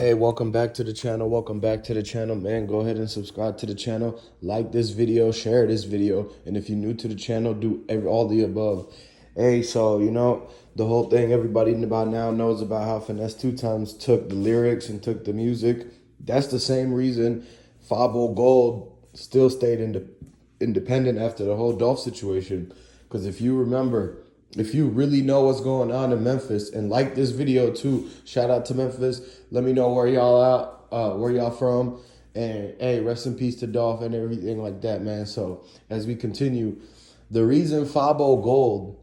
Hey, welcome back to the channel. Welcome back to the channel, man. Go ahead and subscribe to the channel. Like this video, share this video. And if you're new to the channel, do all the above. Hey, so, the whole thing everybody about now knows about how Finese2Tymes took the lyrics and took the music. That's the same reason 5 Gold still stayed independent after the whole Dolph situation. Because if you remember, if you really know what's going on in Memphis and like this video too, shout out to Memphis. Let me know where y'all where y'all from. And hey, rest in peace to Dolph and everything like that, man. So as we continue, the reason 5 Gold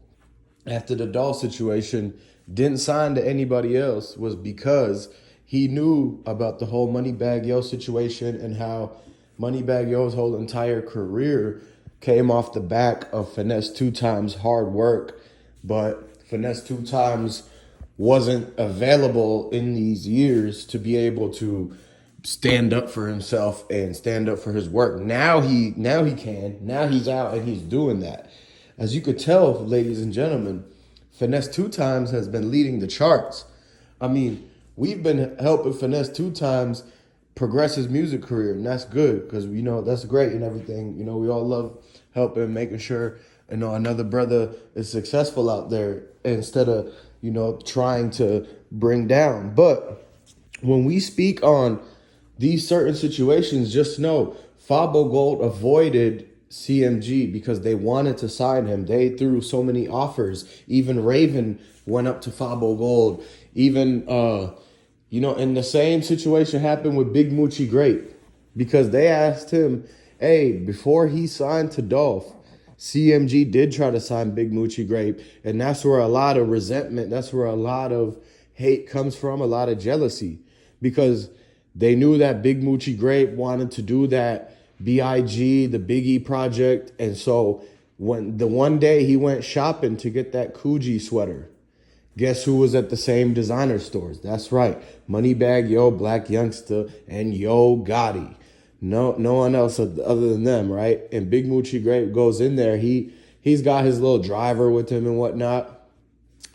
after the Dolph situation didn't sign to anybody else was because he knew about the whole Moneybagg Yo situation and how Moneybagg Yo's whole entire career came off the back of Finese2Tymes' hard work. But Finese2Tymes wasn't available in these years to be able to stand up for himself and stand up for his work. Now he can. Now he's out and he's doing that. As you could tell, ladies and gentlemen, Finese2Tymes has been leading the charts. I mean, we've been helping Finese2Tymes progress his music career, and that's good because that's great and everything. We all love helping, making sure another brother is successful out there instead of trying to bring down. But when we speak on these certain situations, just know 5 Gold avoided CMG because they wanted to sign him. They threw so many offers. Even Raven went up to 5 Gold. Even and the same situation happened with Big Moochie Grape because they asked him, hey, before he signed to Dolph, CMG did try to sign Big Moochie Grape, and that's where a lot of resentment, that's where a lot of hate comes from, a lot of jealousy, because they knew that Big Moochie Grape wanted to do that B.I.G., the Biggie project, and so when the one day he went shopping to get that Coogee sweater, guess who was at the same designer stores? That's right, Moneybagg Yo, Blac Youngsta, and Yo Gotti. No one else other than them, right? And Big Moochie Grape goes in there. He's got his little driver with him and whatnot.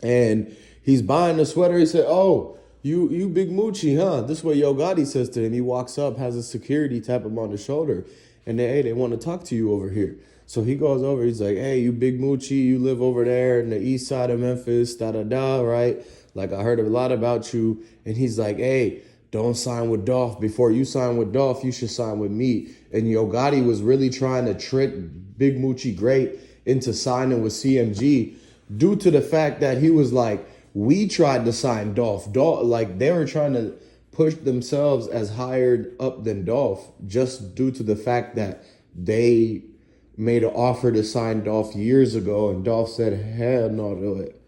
And he's buying the sweater. He said, oh, you Big Moochie, huh? This is what Yo Gotti says to him. He walks up, has a security tap him on the shoulder. And they want to talk to you over here. So he goes over. He's like, hey, you Big Moochie, you live over there in the east side of Memphis, da-da-da, right? Like, I heard a lot about you. And he's like, hey, don't sign with Dolph. Before you sign with Dolph, you should sign with me. And Yo Gotti was really trying to trick Big Moochie Grape into signing with CMG due to the fact that he was like, we tried to sign Dolph. Like, they were trying to push themselves as higher up than Dolph just due to the fact that they made an offer to sign Dolph years ago, and Dolph said, hell no, do it.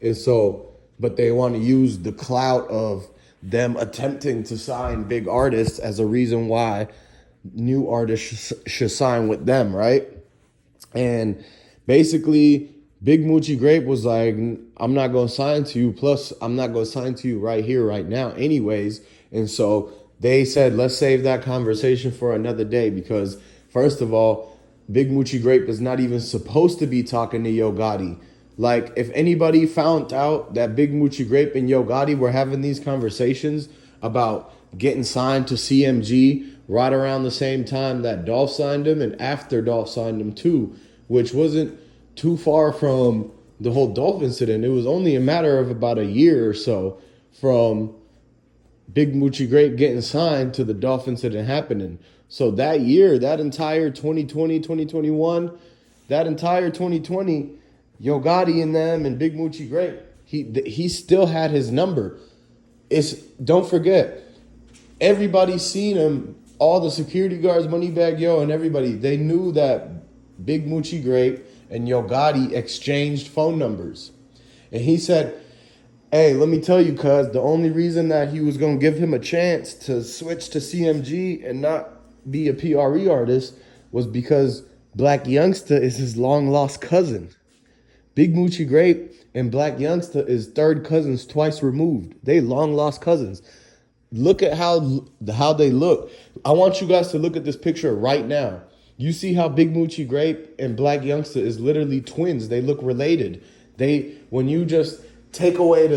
And so, but they want to use the clout of them attempting to sign big artists as a reason why new artists should sign with them, right? And basically, Big Moochie Grape was like, I'm not going to sign to you. Plus, I'm not going to sign to you right here, right now anyways. And so they said, let's save that conversation for another day because, first of all, Big Moochie Grape is not even supposed to be talking to Yo Gotti. Like, if anybody found out that Big Moochie Grape and Yo Gotti were having these conversations about getting signed to CMG right around the same time that Dolph signed him and after Dolph signed him too, which wasn't too far from the whole Dolph incident. It was only a matter of about a year or so from Big Moochie Grape getting signed to the Dolph incident happening. So that year, that entire 2020, 2021, that entire 2020, Yo Gotti and them and Big Moochie Grape, he still had his number. Don't forget, everybody seen him, all the security guards, Moneybagg Yo and everybody, they knew that Big Moochie Grape and Yo Gotti exchanged phone numbers. And he said, hey, let me tell you, cuz the only reason that he was going to give him a chance to switch to CMG and not be a PRE artist was because Blac Youngsta is his long-lost cousin. Big Moochie Grape and Blac Youngsta is third cousins twice removed. They long-lost cousins. Look at how they look. I want you guys to look at this picture right now. You see how Big Moochie Grape and Blac Youngsta is literally twins. They look related. When you just take away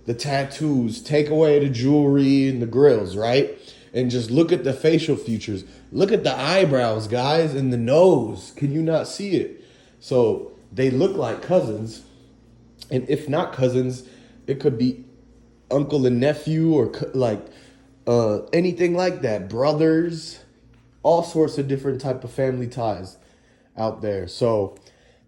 the tattoos, take away the jewelry and the grills, right? And just look at the facial features. Look at the eyebrows, guys, and the nose. Can you not see it? So they look like cousins. And if not cousins, it could be uncle and nephew or like anything like that. Brothers, all sorts of different type of family ties out there. So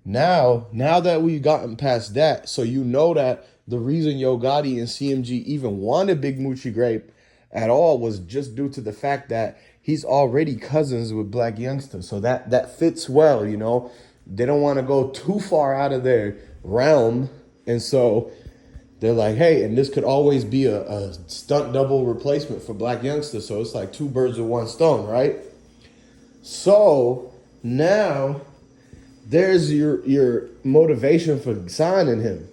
now that we've gotten past that, so you know that the reason Yo Gotti and CMG even wanted Big Moochie Grape at all was just due to the fact that he's already cousins with Blac Youngsta. So that fits well, you know. They don't want to go too far out of their realm. And so they're like, hey, and this could always be a stunt double replacement for Blac Youngsta. So it's like two birds with one stone, right? So now there's your motivation for signing him.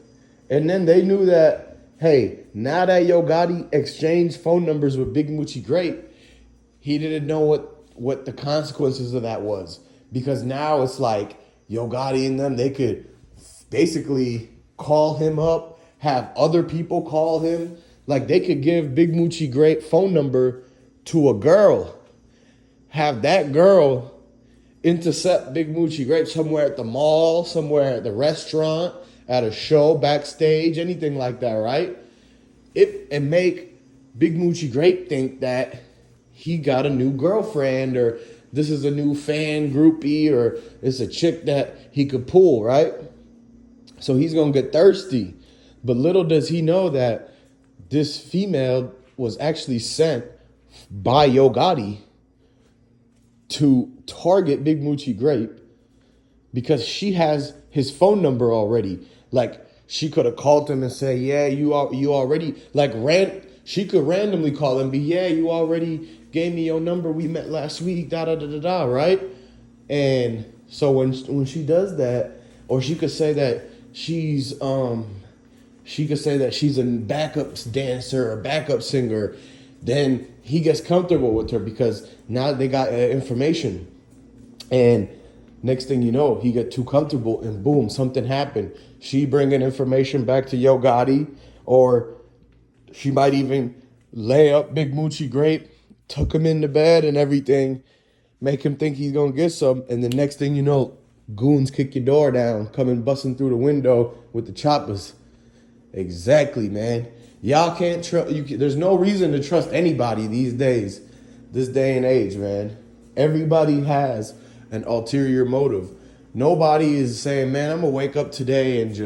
And then they knew that, hey, now that Yo Gotti exchanged phone numbers with Big Moochie Grape, he didn't know what the consequences of that was. Because now it's like Yo Gotti and them, they could basically call him up, have other people call him. Like they could give Big Moochie Grape phone number to a girl, have that girl intercept Big Moochie Grape somewhere at the mall, somewhere at the restaurant, at a show, backstage, anything like that, right? And make Big Moochie Grape think that he got a new girlfriend, or this is a new fan groupie, or it's a chick that he could pull, right? So he's going to get thirsty. But little does he know that this female was actually sent by Yo Gotti to target Big Moochie Grape because she has his phone number already. Like, she could have called him and say, yeah, you already, like, she could randomly call him and be, yeah, you already gave me your number. We met last week, da-da-da-da-da, right? And so when she does that, or she could say that she's a backup dancer or backup singer, then he gets comfortable with her because now they got information. And next thing you know, he got too comfortable and boom, something happened. She bringing information back to Yo Gotti, or she might even lay up Big Moochie Grape, tuck him into bed and everything, make him think he's going to get some. And the next thing you know, goons kick your door down, coming busting through the window with the choppers. Exactly, man. Y'all can't trust. There's no reason to trust anybody these days, this day and age, man. Everybody has an ulterior motive. Nobody is saying, man, I'm going to wake up today and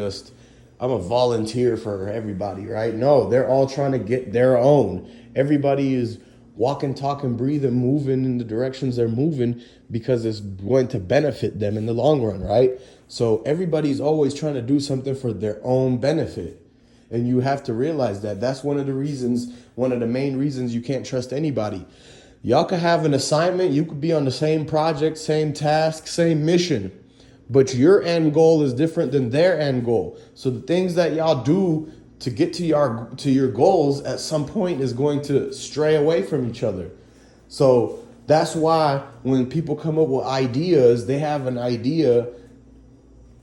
I'm a volunteer for everybody, right? No, they're all trying to get their own. Everybody is walking, talking, breathing, moving in the directions they're moving because it's going to benefit them in the long run, right? So everybody's always trying to do something for their own benefit. And you have to realize that. That's one of the main reasons you can't trust anybody. Y'all could have an assignment. You could be on the same project, same task, same mission. But your end goal is different than their end goal. So the things that y'all do to get to your goals at some point is going to stray away from each other. So that's why when people come up with ideas, they have an idea.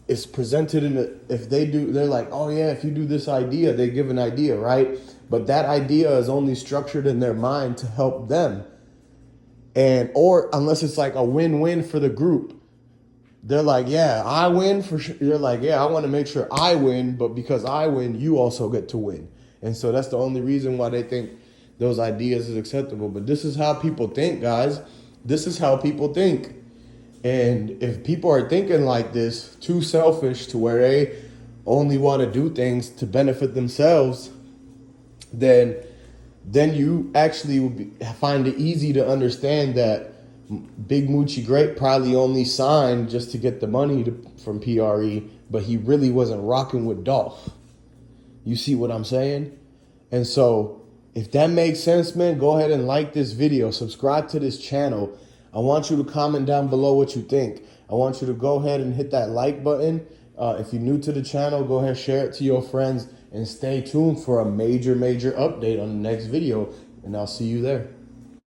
It's presented they're like, oh yeah, if you do this idea, they give an idea, right? But that idea is only structured in their mind to help them. Or unless it's like a win-win for the group. They're like, yeah, I win for sure. You're like, yeah, I want to make sure I win, but because I win, you also get to win. And so that's the only reason why they think those ideas is acceptable. But this is how people think, guys. This is how people think. And if people are thinking like this, too selfish to where they only want to do things to benefit themselves, then you actually will find it easy to understand that Big Moochie Grape probably only signed just to get the money from PRE, but he really wasn't rocking with Dolph. You see what I'm saying? And so if that makes sense, man, go ahead and like this video. Subscribe to this channel. I want you to comment down below what you think. I want you to go ahead and hit that like button. If you're new to the channel, go ahead, share it to your friends, and stay tuned for a major update on the next video, and I'll see you there.